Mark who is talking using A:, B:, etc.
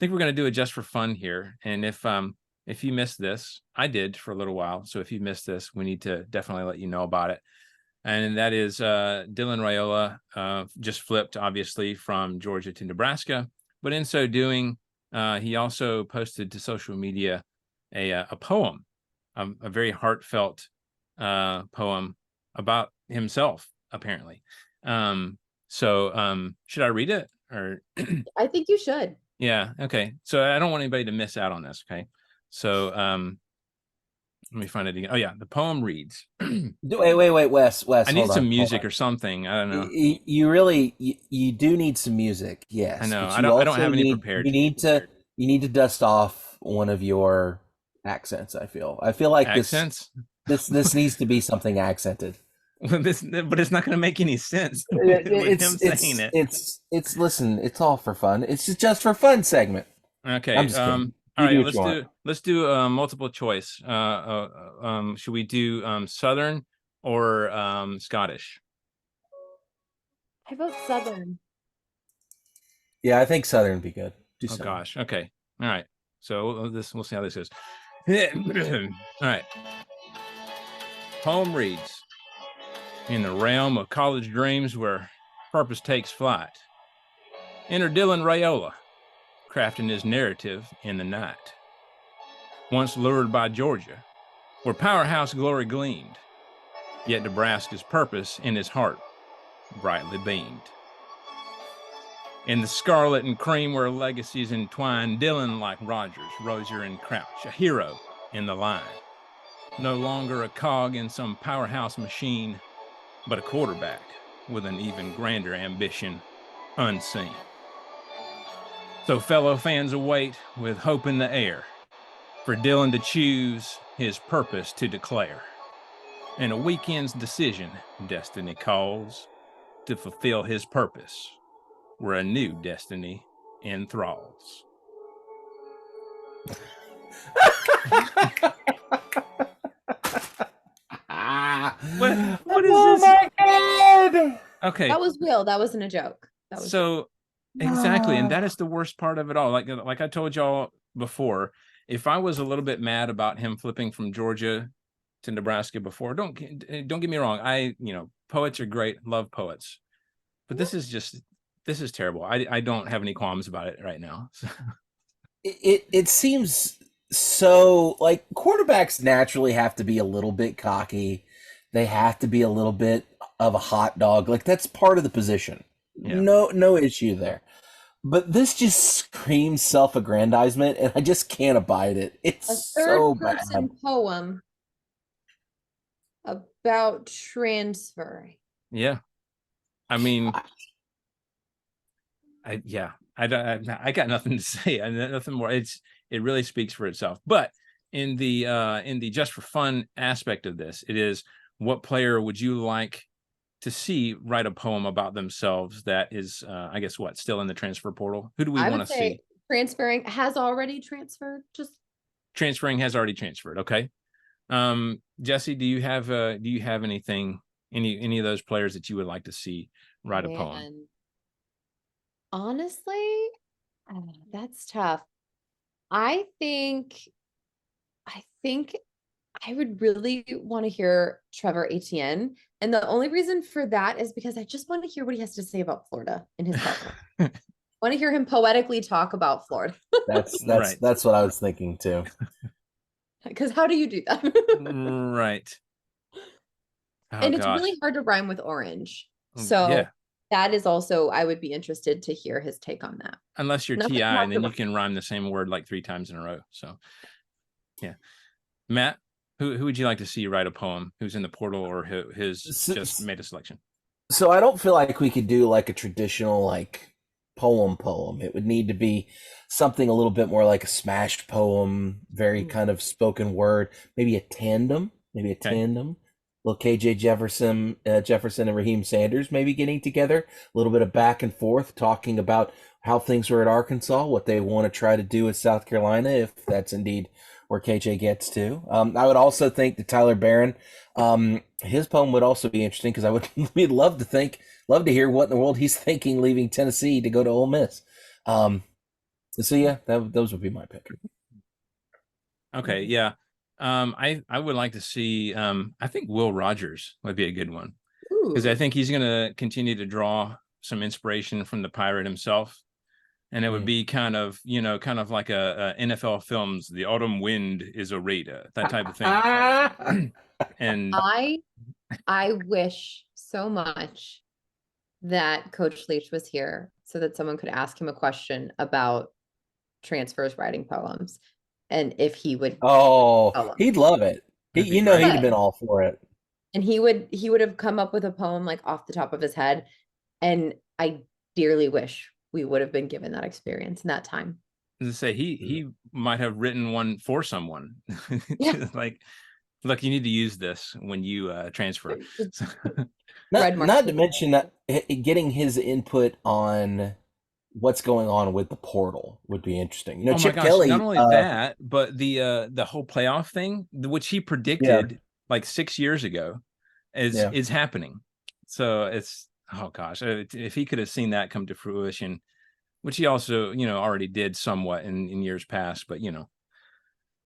A: think we're going to do it just for fun here. And if you missed this, I did for a little while. So if you missed this, we need to definitely let you know about it. And that is Dylan Raiola just flipped, obviously, from Georgia to Nebraska. But in so doing, he also posted to social media a poem, a very heartfelt poem about himself, apparently. So should I read it? Or
B: I think you should.
A: Yeah, okay. So I don't want anybody to miss out on this, okay? So let me find it again. Oh yeah, the poem reads.
C: Wait, Wes,
A: I need
C: hold
A: some
C: on.
A: music or something. I don't know.
C: You really, you do need some music, yes.
A: I know.
C: But
A: I don't have any prepared.
C: You need to dust off one of your accents. I feel like
A: Accents?
C: this needs to be something accented.
A: But it's not going to make any sense with him saying it.
C: Listen, it's all for fun. It's just for fun segment.
A: Okay.
C: I'm just kidding.
A: All right, let's do multiple choice. Should we do Southern or Scottish?
B: I vote Southern.
C: Yeah, I think Southern would be good.
A: Oh gosh. Okay. All right. So we'll see how this is. All right. Poem reads: in the realm of college dreams where purpose takes flight, enter Dylan Raiola, crafting his narrative in the night. Once lured by Georgia, where powerhouse glory gleamed, yet Nebraska's purpose in his heart brightly beamed. In the scarlet and cream where legacies entwine, Dylan, like Rogers, Rozier, and Crouch, a hero in the line. No longer a cog in some powerhouse machine, but a quarterback with an even grander ambition, unseen. So fellow fans await with hope in the air for Dylan to choose his purpose to declare. In a weekend's decision, destiny calls to fulfill his purpose where a new destiny enthralls. What is this?
C: My God!
A: Okay.
B: That was real. That wasn't a joke. That was
A: so exactly, and that is the worst part of it all. Like I told y'all before, if I was a little bit mad about him flipping from Georgia to Nebraska before, don't get me wrong. Poets are great, love poets, but this is terrible. I don't have any qualms about it right now.
C: It seems so like quarterbacks naturally have to be a little bit cocky. They have to be a little bit of a hot dog. Like that's part of the position. Yeah. No issue there. But this just screams self-aggrandizement, and I just can't abide it. It's
B: a
C: so
B: bad. Third-person poem about transfer.
A: Yeah, I mean, I got nothing to say. Nothing more. It really speaks for itself. But in the just for fun aspect of this, it is, what player would you like to see write a poem about themselves that is, I guess, still in the transfer portal? Who do we want to see?
B: Transferring has already transferred.
A: Transferring has already transferred. Okay. Jesse, do you have anything, any of those players that you would like to see write a poem?
B: Honestly, that's tough. I think I would really want to hear Trevor Etienne. And the only reason for that is because I just want to hear what he has to say about Florida in his poem. I want to hear him poetically talk about Florida.
C: That's what I was thinking too.
B: Because how do you do that?
A: Right.
B: And it's really hard to rhyme with orange. So yeah. That is also, I would be interested to hear his take on that.
A: Unless you're TI, and then you can rhyme the same word like 3 times in a row. So yeah. Matt, who would you like to see write a poem who's in the portal or who has just made a selection?
C: So I don't feel like we could do like a traditional like poem. It would need to be something a little bit more like a smashed poem, very kind of spoken word, maybe a tandem. Little KJ Jefferson and Raheem Sanders maybe getting together, a little bit of back and forth, talking about how things were at Arkansas, what they want to try to do at South Carolina, if that's indeed where KJ gets to. I would also think that Tyler Barron, his poem would also be interesting because we'd love to hear what in the world he's thinking leaving Tennessee to go to Ole Miss. So yeah, those would be my pick.
A: Okay, yeah. I would like to see. I think Will Rogers would be a good one because I
B: Ooh.
A: think he's going to continue to draw some inspiration from the pirate himself, and it would
C: Mm.
A: be kind of like a NFL films. The autumn wind is a raider, that type of thing. And
B: I wish so much that Coach Leach was here so that someone could ask him a question about transfers writing poems and if he would
C: Oh, he'd love it.
A: that'd be
C: He'd
A: great.
C: have been all for it.
B: and he would have come up with a poem like off the top of his head. And I dearly wish we would have been given that experience in that time.
A: To say he might have written one for someone.
B: Yeah.
A: Like, look, you need to use this when you transfer.
C: Not to mention that getting his input on what's going on with the portal would be interesting. You know,
A: Oh my
C: Chip
A: gosh,
C: Kelly.
A: not only that, but the whole playoff thing, which he predicted like 6 years ago, is happening. So it's, oh gosh, if he could have seen that come to fruition, which he also, already did somewhat in years past, but